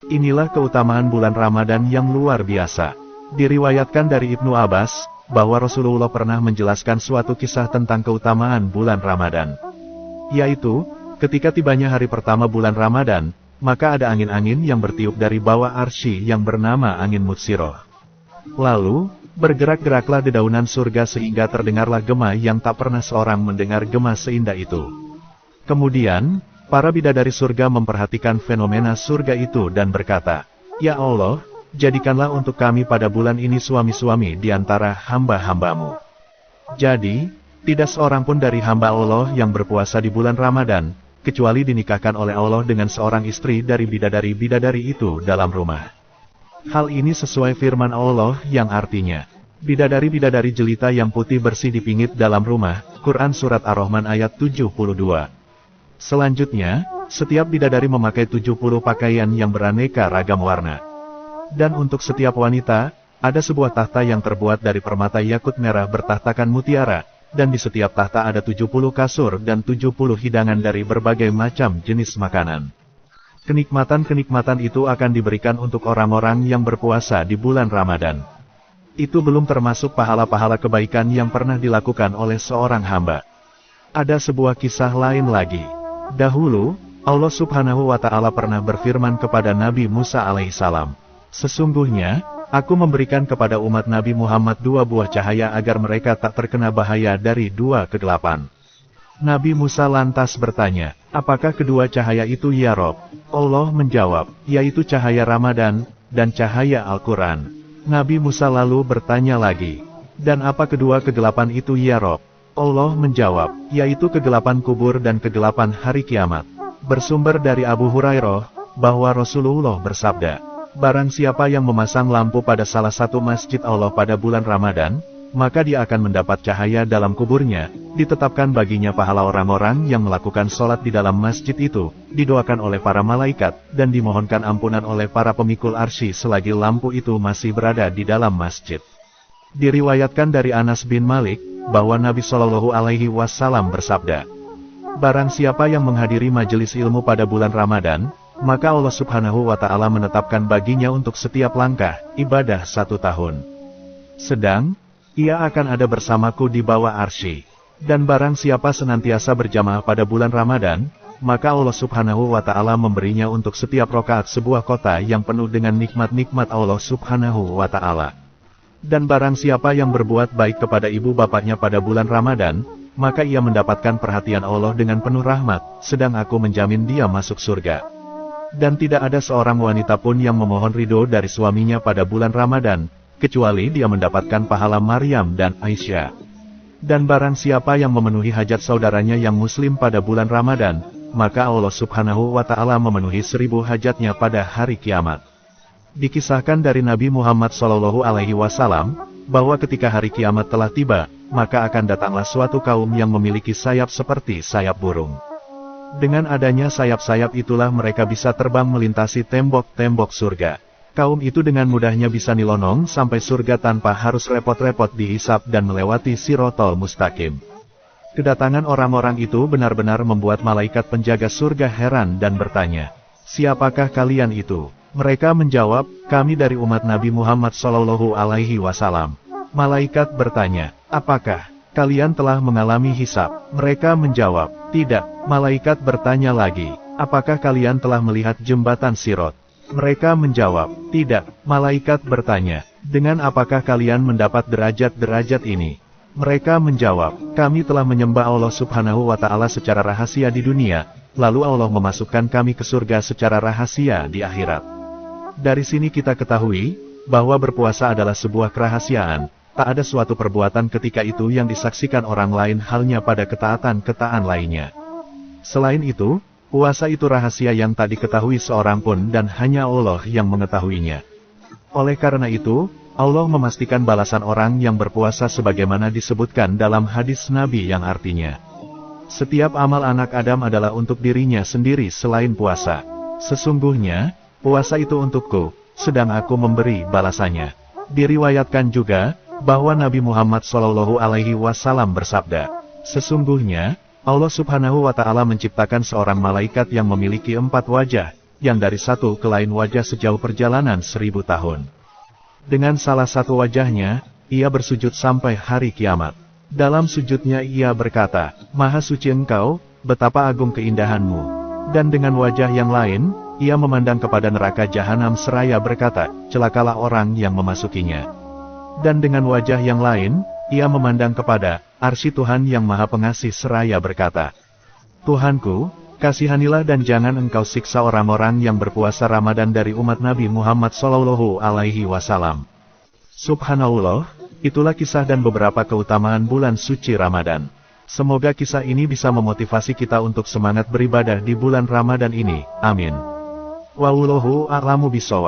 Inilah keutamaan bulan Ramadan yang luar biasa. Diriwayatkan dari Ibnu Abbas, bahwa Rasulullah pernah menjelaskan suatu kisah tentang keutamaan bulan Ramadan. Yaitu, ketika tibanya hari pertama bulan Ramadan, maka ada angin-angin yang bertiup dari bawah arsy yang bernama angin Mutsiroh. Lalu, bergerak-geraklah dedaunan surga sehingga terdengarlah gema yang tak pernah seorang mendengar gema seindah itu. Kemudian, para bidadari surga memperhatikan fenomena surga itu dan berkata, "Ya Allah, jadikanlah untuk kami pada bulan ini suami-suami di antara hamba-hambamu." Jadi, tidak seorang pun dari hamba Allah yang berpuasa di bulan Ramadan, kecuali dinikahkan oleh Allah dengan seorang istri dari bidadari-bidadari itu dalam rumah. Hal ini sesuai firman Allah yang artinya, bidadari-bidadari jelita yang putih bersih dipingit dalam rumah, Quran Surat Ar-Rahman ayat 72. Selanjutnya, setiap bidadari memakai 70 pakaian yang beraneka ragam warna. Dan untuk setiap wanita, ada sebuah tahta yang terbuat dari permata yakut merah bertahtakan mutiara, dan di setiap tahta ada 70 kasur dan 70 hidangan dari berbagai macam jenis makanan. Kenikmatan-kenikmatan itu akan diberikan untuk orang-orang yang berpuasa di bulan Ramadan. Itu belum termasuk pahala-pahala kebaikan yang pernah dilakukan oleh seorang hamba. Ada sebuah kisah lain lagi. Dahulu, Allah Subhanahu wa Ta'ala pernah berfirman kepada Nabi Musa alaihissalam, "Sesungguhnya, aku memberikan kepada umat Nabi Muhammad 2 buah cahaya agar mereka tak terkena bahaya dari 2 kegelapan." Nabi Musa lantas bertanya, "Apakah kedua cahaya itu ya Rob?" Allah menjawab, "Yaitu cahaya Ramadan, dan cahaya Al-Quran." Nabi Musa lalu bertanya lagi, "Dan apa kedua kegelapan itu ya Rob?" Allah menjawab, "Yaitu kegelapan kubur dan kegelapan hari kiamat." Bersumber dari Abu Hurairah, bahwa Rasulullah bersabda, "Barang siapa yang memasang lampu pada salah satu masjid Allah pada bulan Ramadan, maka dia akan mendapat cahaya dalam kuburnya, ditetapkan baginya pahala orang-orang yang melakukan sholat di dalam masjid itu, didoakan oleh para malaikat, dan dimohonkan ampunan oleh para pemikul arsy selagi lampu itu masih berada di dalam masjid." Diriwayatkan dari Anas bin Malik, bahwa Nabi Shallallahu Alaihi Wasallam bersabda, "Barang siapa yang menghadiri majelis ilmu pada bulan Ramadan, maka Allah Subhanahu wa Ta'ala menetapkan baginya untuk setiap langkah ibadah 1 tahun. Sedang, ia akan ada bersamaku di bawah arsy. Dan barang siapa senantiasa berjamaah pada bulan Ramadan, maka Allah Subhanahu wa Ta'ala memberinya untuk setiap rakaat sebuah kota yang penuh dengan nikmat-nikmat Allah Subhanahu wa Ta'ala. Dan barang siapa yang berbuat baik kepada ibu bapaknya pada bulan Ramadan, maka ia mendapatkan perhatian Allah dengan penuh rahmat, sedang aku menjamin dia masuk surga. Dan tidak ada seorang wanita pun yang memohon ridho dari suaminya pada bulan Ramadan, kecuali dia mendapatkan pahala Maryam dan Aisyah. Dan barang siapa yang memenuhi hajat saudaranya yang muslim pada bulan Ramadan, maka Allah Subhanahu wa Ta'ala memenuhi 1000 hajatnya pada hari kiamat. Dikisahkan dari Nabi Muhammad Shallallahu Alaihi Wasallam, bahwa ketika hari kiamat telah tiba, maka akan datanglah suatu kaum yang memiliki sayap seperti sayap burung. Dengan adanya sayap-sayap itulah mereka bisa terbang melintasi tembok-tembok surga. Kaum itu dengan mudahnya bisa nilonong sampai surga tanpa harus repot-repot dihisap dan melewati Sirotol Mustaqim. Kedatangan orang-orang itu benar-benar membuat malaikat penjaga surga heran dan bertanya, "Siapakah kalian itu?" Mereka menjawab, "Kami dari umat Nabi Muhammad Shallallahu Alaihi Wasallam." Malaikat bertanya, "Apakah kalian telah mengalami hisab?" Mereka menjawab, "Tidak." Malaikat bertanya lagi, "Apakah kalian telah melihat jembatan Sirot?" Mereka menjawab, "Tidak." Malaikat bertanya, "Dengan apakah kalian mendapat derajat-derajat ini?" Mereka menjawab, "Kami telah menyembah Allah Subhanahu wa Ta'ala secara rahasia di dunia, lalu Allah memasukkan kami ke surga secara rahasia di akhirat." Dari sini kita ketahui, bahwa berpuasa adalah sebuah kerahasiaan, tak ada suatu perbuatan ketika itu yang disaksikan orang lain halnya pada ketaatan-ketaatan lainnya. Selain itu, puasa itu rahasia yang tak diketahui seorang pun dan hanya Allah yang mengetahuinya. Oleh karena itu, Allah memastikan balasan orang yang berpuasa sebagaimana disebutkan dalam hadis Nabi yang artinya, "Setiap amal anak Adam adalah untuk dirinya sendiri selain puasa. Sesungguhnya, puasa itu untukku, sedang aku memberi balasannya." Diriwayatkan juga, bahwa Nabi Muhammad Shallallahu Alaihi Wasallam bersabda, "Sesungguhnya, Allah Subhanahu wa Ta'ala menciptakan seorang malaikat yang memiliki 4 wajah, yang dari satu ke lain wajah sejauh perjalanan 1000 tahun. Dengan salah satu wajahnya, ia bersujud sampai hari kiamat. Dalam sujudnya ia berkata, "Maha suci Engkau, betapa agung keindahanmu." Dan dengan wajah yang lain, ia memandang kepada neraka jahanam seraya berkata, "Celakalah orang yang memasukinya." Dan dengan wajah yang lain, ia memandang kepada arsy Tuhan yang Maha Pengasih seraya berkata, "Tuhanku, kasihanilah dan jangan Engkau siksa orang-orang yang berpuasa Ramadan dari umat Nabi Muhammad Shallallahu Alaihi Wasallam." Subhanallah, itulah kisah dan beberapa keutamaan bulan suci Ramadan. Semoga kisah ini bisa memotivasi kita untuk semangat beribadah di bulan Ramadan ini. Amin. Wallahu a'lamu bishawab.